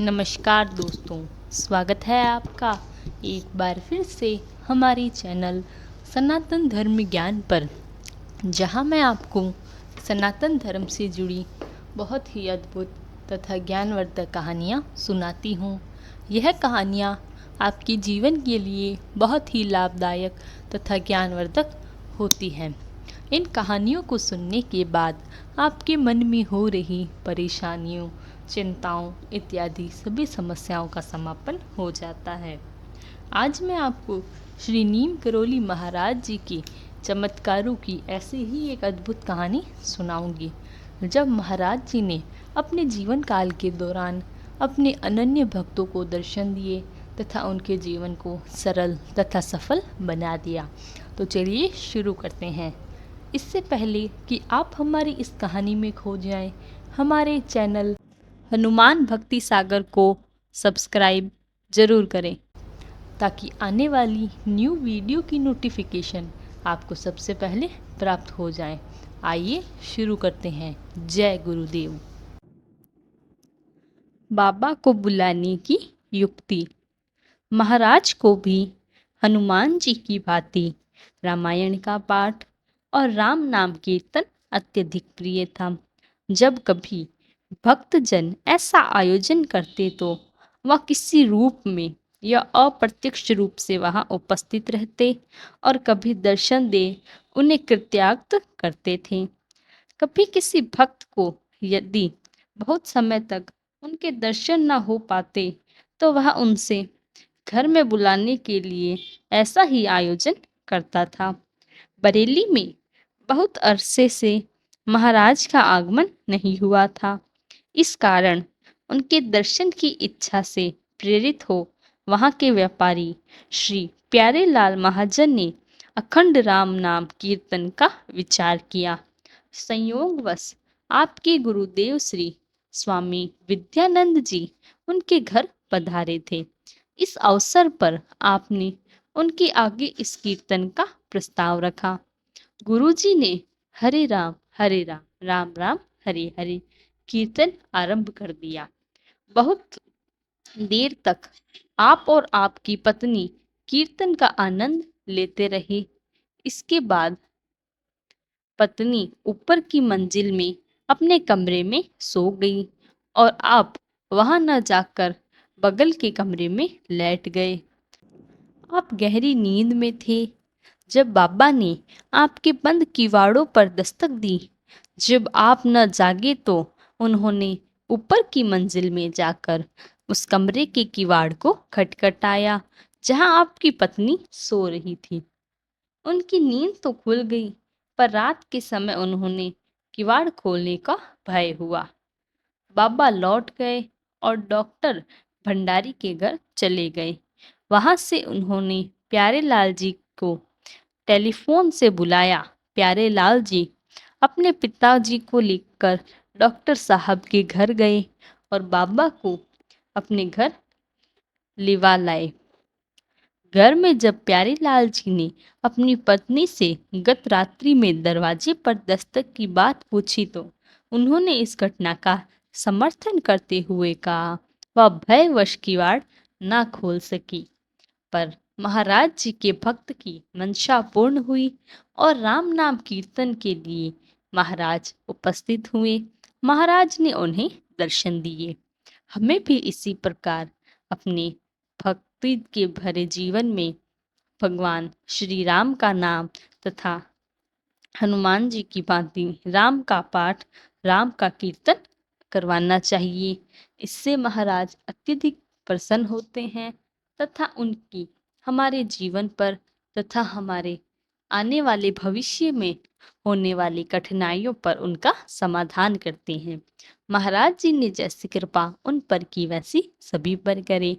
नमस्कार दोस्तों, स्वागत है आपका एक बार फिर से हमारी चैनल सनातन धर्म ज्ञान पर, जहां मैं आपको सनातन धर्म से जुड़ी बहुत ही अद्भुत तथा ज्ञानवर्धक कहानियां सुनाती हूं। यह कहानियां आपके जीवन के लिए बहुत ही लाभदायक तथा ज्ञानवर्धक होती हैं। इन कहानियों को सुनने के बाद आपके मन में हो रही परेशानियों, चिंताओं इत्यादि सभी समस्याओं का समापन हो जाता है। आज मैं आपको श्री नीम करोली महाराज जी के चमत्कारों की ऐसे ही एक अद्भुत कहानी सुनाऊंगी, जब महाराज जी ने अपने जीवन काल के दौरान अपने अनन्य भक्तों को दर्शन दिए तथा उनके जीवन को सरल तथा सफल बना दिया। तो चलिए शुरू करते हैं। इससे पहले कि आप हमारी इस कहानी में खो जाएं, हमारे चैनल हनुमान भक्ति सागर को सब्सक्राइब जरूर करें, ताकि आने वाली न्यू वीडियो की नोटिफिकेशन आपको सबसे पहले प्राप्त हो जाए। आइए शुरू करते हैं। जय गुरुदेव। बाबा को बुलाने की युक्ति। महाराज को भी हनुमान जी की भांति रामायण का पाठ और राम नाम कीर्तन अत्यधिक प्रिय था। जब कभी भक्तजन ऐसा आयोजन करते तो वह किसी रूप में या अप्रत्यक्ष रूप से वहां उपस्थित रहते और कभी दर्शन दे उन्हें कृत्याक्त करते थे। कभी किसी भक्त को यदि बहुत समय तक उनके दर्शन न हो पाते तो वह उनसे घर में बुलाने के लिए ऐसा ही आयोजन करता था। बरेली में बहुत अरसे से महाराज का आगमन नहीं हुआ था। इस कारण उनके दर्शन की इच्छा से प्रेरित हो वहां के व्यापारी श्री प्यारेलाल महाजन ने अखंड राम नाम कीर्तन का विचार किया। संयोगवश आपके गुरुदेव श्री स्वामी विद्यानंद जी उनके घर पधारे थे। इस अवसर पर आपने उनके आगे इस कीर्तन का प्रस्ताव रखा। गुरुजी ने हरे राम राम राम हरे हरे कीर्तन आरंभ कर दिया। बहुत देर तक आप और आपकी पत्नी कीर्तन का आनंद लेते रहे। इसके बाद पत्नी ऊपर की मंजिल में अपने कमरे में सो गई और आप वहां न जाकर बगल के कमरे में लेट गए। आप गहरी नींद में थे जब बाबा ने आपके बंद किवाड़ों पर दस्तक दी। जब आप न जागे तो उन्होंने ऊपर की मंजिल में जाकर उस कमरे के किवाड़ को खटखटाया जहां आपकी पत्नी सो रही थी। उनकी नींद तो खुल गई, पर रात के समय उन्होंने किवाड़ खोलने का भय हुआ। बाबा लौट गए और डॉक्टर भंडारी के घर चले गए। वहां से उन्होंने प्यारेलाल जी को टेलीफोन से बुलाया। प्यारेलाल जी अपने पिताजी को लेकर डॉक्टर साहब के घर गए और बाबा को अपने घर लिवा लाए। घर में जब प्यारेलाल जी ने अपनी पत्नी से गत रात्रि में दरवाजे पर दस्तक की बात पूछी तो उन्होंने इस घटना का समर्थन करते हुए कहा वह भयवश किवाड़ ना खोल सकी। पर महाराज जी के भक्त की मंशा पूर्ण हुई और राम नाम कीर्तन के लिए महाराज उपस्थित हुए। महाराज ने उन्हें दर्शन दिए। हमें भी इसी प्रकार अपने भक्ति के भरे जीवन में भगवान श्री राम का नाम तथा हनुमान जी की भांति राम का पाठ, राम का कीर्तन करवाना चाहिए। इससे महाराज अत्यधिक प्रसन्न होते हैं तथा उनकी हमारे जीवन पर तथा हमारे आने वाले भविष्य में होने वाली कठिनाइयों पर उनका समाधान करते हैं। महाराज जी ने जैसी कृपा उन पर की वैसी सभी पर करे।